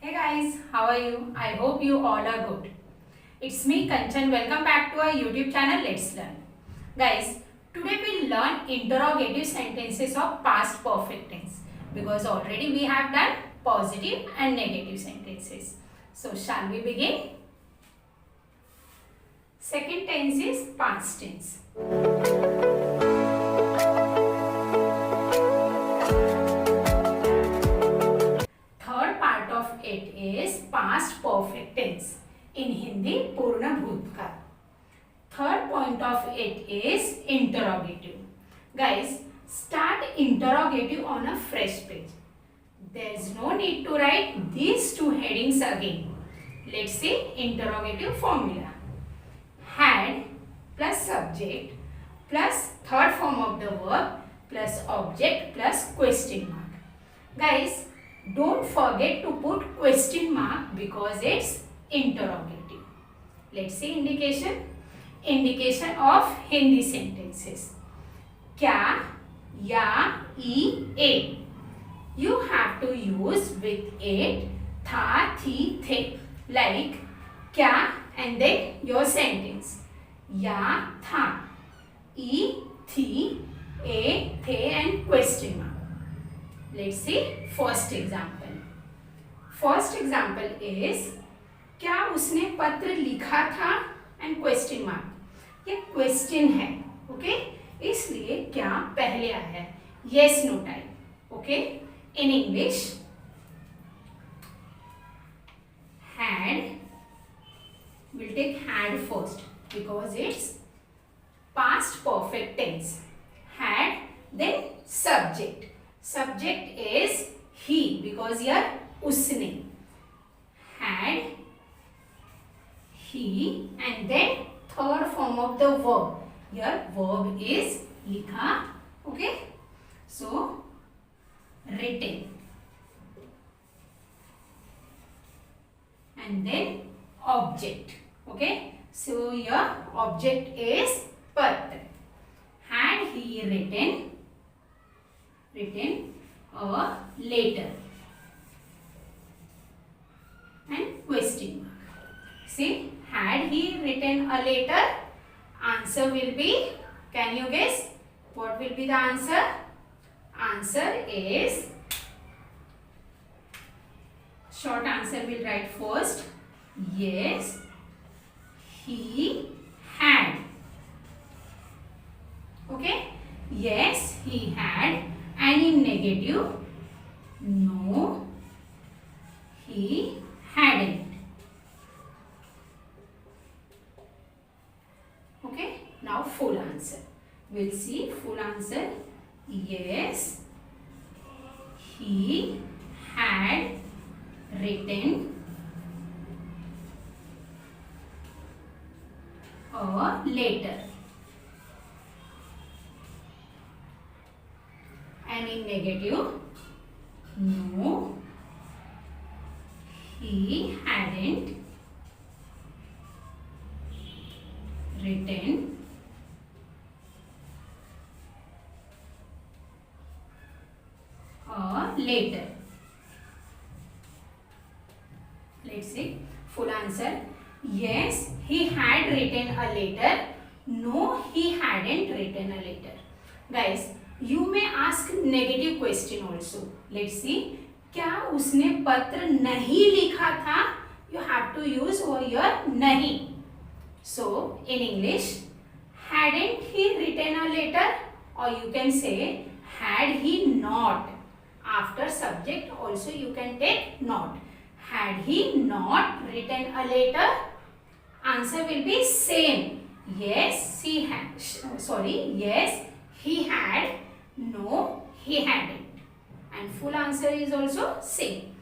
Hey guys, how are you? I hope you all are good. It's me Kanchan. Welcome back to our YouTube channel Let's Learn. Guys, today we'll learn interrogative sentences of past perfect tense because already we have done positive and negative sentences. So shall we begin? Second tense is past tense. It is past perfect tense. In Hindi, पूर्ण भूतकाल. Third point of it is interrogative. Guys, start interrogative on a fresh page. There is no need to write these two headings again. Let's see interrogative formula. Had plus subject plus third form of the verb plus object plus question mark. Guys, don't forget to put question mark because it's interrogative. Let's see indication. Indication of Hindi sentences. क्या, या, ए. You have to use with it था, थी, थे. Like क्या and then your sentence. या, था. E, थी, a, थे and question mark. Let's see first example. First example is क्या उसने पत्र लिखा था and question mark. ये question है, okay? इसलिए क्या पहले आया है. Yes no type, okay? In English, had, we'll take had first because it's past perfect tense. Had, then subject. Subject is he because here उसने. Had, he and then third form of the verb. Here verb is लिखा. Okay. So written. And then object. Okay. So your object is पत्र. Had he written a letter and question mark. See, had he written a letter? Answer will be, can you guess what will be the answer? Answer is, short answer will write first. Yes, he had. Okay. Yes, he had. And in negative, no, he hadn't. Okay, now full answer. We'll see full answer. Yes, he had written a letter. And in negative, no, he hadn't written a letter. Let's see full answer. Yes, he had written a letter. No, he hadn't written a letter. Guys, you may ask negative question also. Let's see. क्या उसने पत्र नहीं लिखा था? You have to use over here नहीं. So in English, hadn't he written a letter? Or you can say had he not. After subject also you can take not. Had he not written a letter? Answer will be same. Yes, he had. Sorry. Yes, he had. No, he hadn't. And full answer is also same.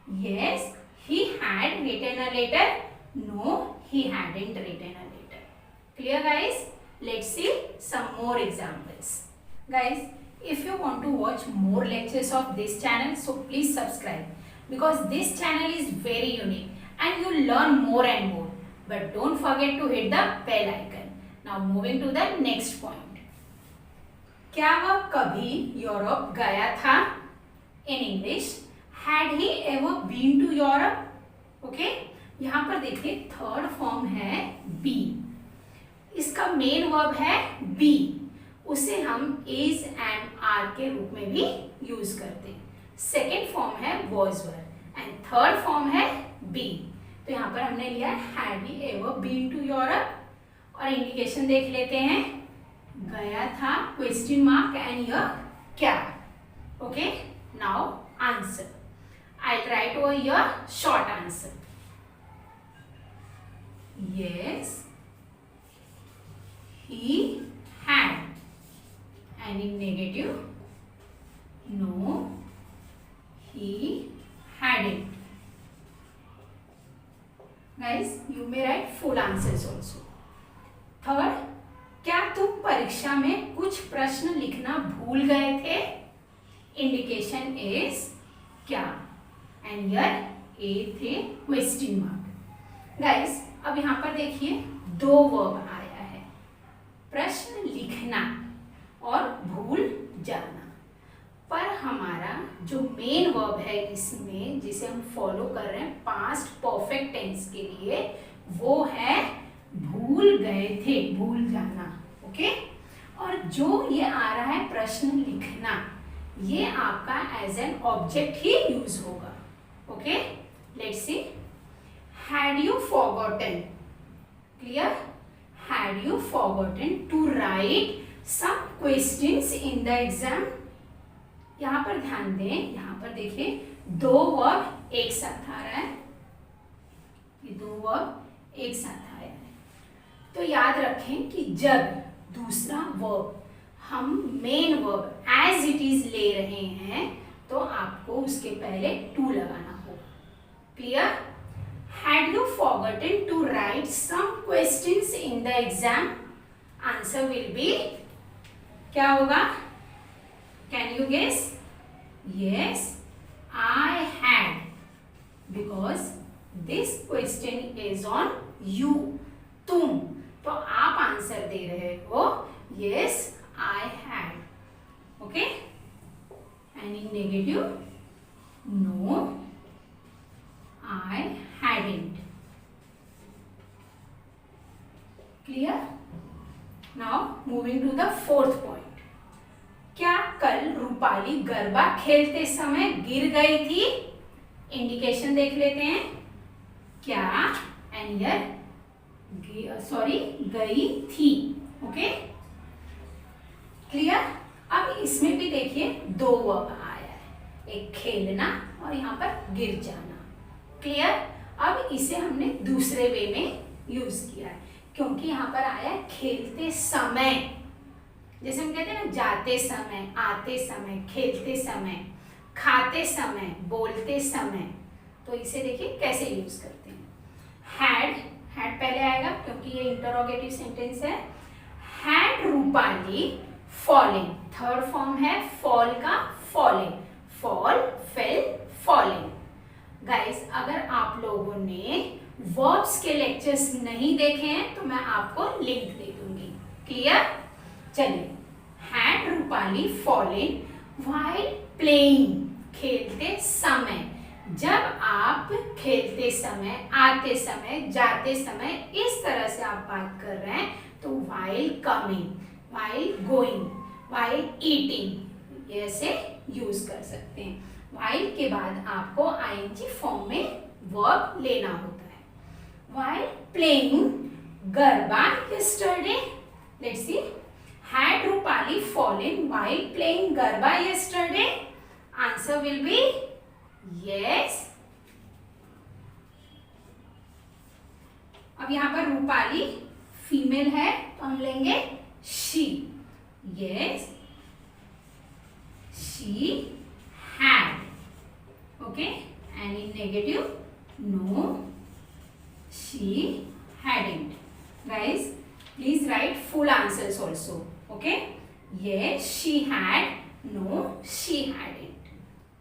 Yes, he had written a letter. No, he hadn't written a letter. Clear guys? Let's see some more examples. Guys, if you want to watch more lectures of this channel, so please subscribe. Because this channel is very unique and you learn more and more. But don't forget to hit the bell icon. Now moving to the next point. क्या वह कभी Europe गया था? In English, had he ever been to Europe? Okay, यहाँ पर देखिए third form है be, इसका मेन वर्ब है बी, उसे हम इज एंड आर के रूप में भी यूज करते हैं। सेकेंड फॉर्म है was verb and third form है बी। तो यहाँ पर हमने लिया had he ever been to Europe, और इंडिकेशन देख लेते हैं, गया था क्वेश्चन मार्क एंड योर क्या। Okay, now answer, I write over your short answer. Yes, he had, and in negative, no, he hadn't. Guys, you may write full answers also. Third, क्या तुम परीक्षा में कुछ प्रश्न लिखना भूल गए थे? इंडिकेशन इज क्या, एंड यर ए थे क्वेश्चन मार्क। गाइस, अब यहाँ पर देखिए दो वर्ब आया है, प्रश्न लिखना और भूल जाना। पर हमारा जो मेन वर्ब है इसमें, जिसे हम फॉलो कर रहे हैं पास्ट परफेक्ट टेंस के लिए, वो है भूल गए थे, भूल जाना। ओके, और जो ये आ रहा है प्रश्न लिखना, ये आपका एज एन ऑब्जेक्ट ही यूज होगा। Okay, let's see, had you forgotten, clear, had you forgotten to write some questions in the exam? यहाँ पर ध्यान दें, यहाँ पर देखिए दो वर्ब एक साथ आ रहा है, ये दो वर्ब एक साथ आया है। तो याद रखें कि जब दूसरा वर्ब हम main verb as it is ले रहे हैं तो आपको उसके पहले टू लगाना होगा। Clear? Had you forgotten to write some questions in the exam? Answer will be, क्या होगा? Can you guess? Yes, I had, because this question is on you, तुम, तो आप आंसर दे रहे हो yes I had. Okay, and in negative, no I hadn't. Clear? Now moving to the fourth point. क्या कल रूपाली गरबा खेलते समय गिर गई थी? इंडिकेशन देख लेते हैं, क्या एंड यर गई थी। Okay, clear? अब इसमें भी देखिए दो वर्ब आया है, एक खेलना और यहाँ पर गिर जाना। क्लियर? अब इसे हमने दूसरे वे में यूज किया है, क्योंकि यहाँ पर आया खेलते समय, जैसे हम कहते हैं ना, जाते समय, आते समय, खेलते समय, खाते समय, बोलते समय। तो इसे देखिए कैसे यूज करते हैं। हैड पहले आएगा क्योंकि ये इंटरोगेटिव सेंटेंस है। Had Rupali falling, third form है फॉल का, falling, fall, fail, falling. Guys, अगर आप लोगों ने वर्ब्स के लेक्चर्स नहीं देखे हैं तो मैं आपको लिंक दे दूंगी। क्लियर? चलिए, had Rupali falling while playing, खेलते समय। जब आप खेलते समय, आते समय, जाते समय इस तरह से आप बात कर रहे हैं तो while coming, while going, while eating, ऐसे यूज कर सकते हैं। व्हाइल के बाद आपको आईएनजी फॉर्म में वर्ब लेना होता है। While playing garba yesterday, let's see, had Rupali fallen while playing garba yesterday? Answer will be yes. अब यहाँ पर रूपाली फीमेल है तो हम लेंगे she. Yes, she had. Okay, and in negative, no, she hadn't. Guys, please write full answers also. Okay, yes she had, no she hadn't.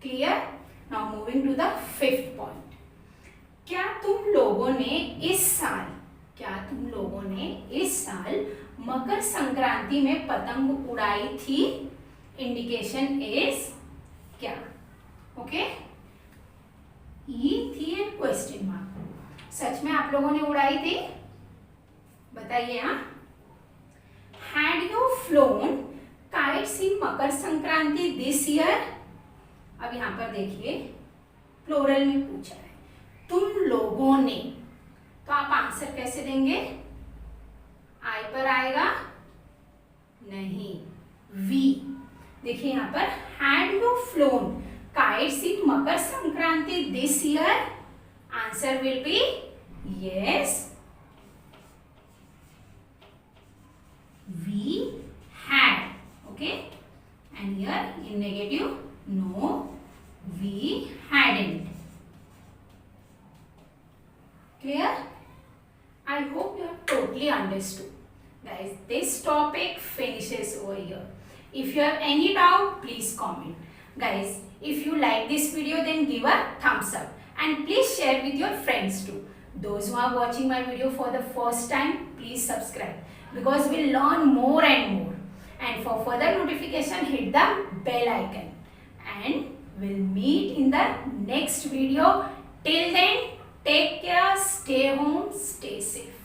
Clear? Now moving to the fifth point. क्या तुम लोगों ने इस साल मकर संक्रांति में पतंग उड़ाई थी? इंडिकेशन इज क्या? Okay, question mark. सच में आप लोगों ने उड़ाई थी? बताइए। हाँ, had you flown kites in Makar Sankranti this year? अब यहाँ पर देखिए प्लूरल में पूछा है, तुम लोगों ने, तो आप आंसर कैसे देंगे? आई पर आएगा? नहीं, वी। देखिए यहाँ पर had you flown kites in Makar Sankranti this year? Answer will be yes, we had. Okay, and here in negative, no, we hadn't. Clear? I hope you have totally understood. Guys, this topic finishes over here. If you have any doubt, please comment. Guys, if you like this video, then give a thumbs up and please share with your friends too. Those who are watching my video for the first time, please subscribe, because we'll learn more and more. And for further notification, hit the bell icon. And we'll meet in the next video. Till then, take care, stay home, stay safe.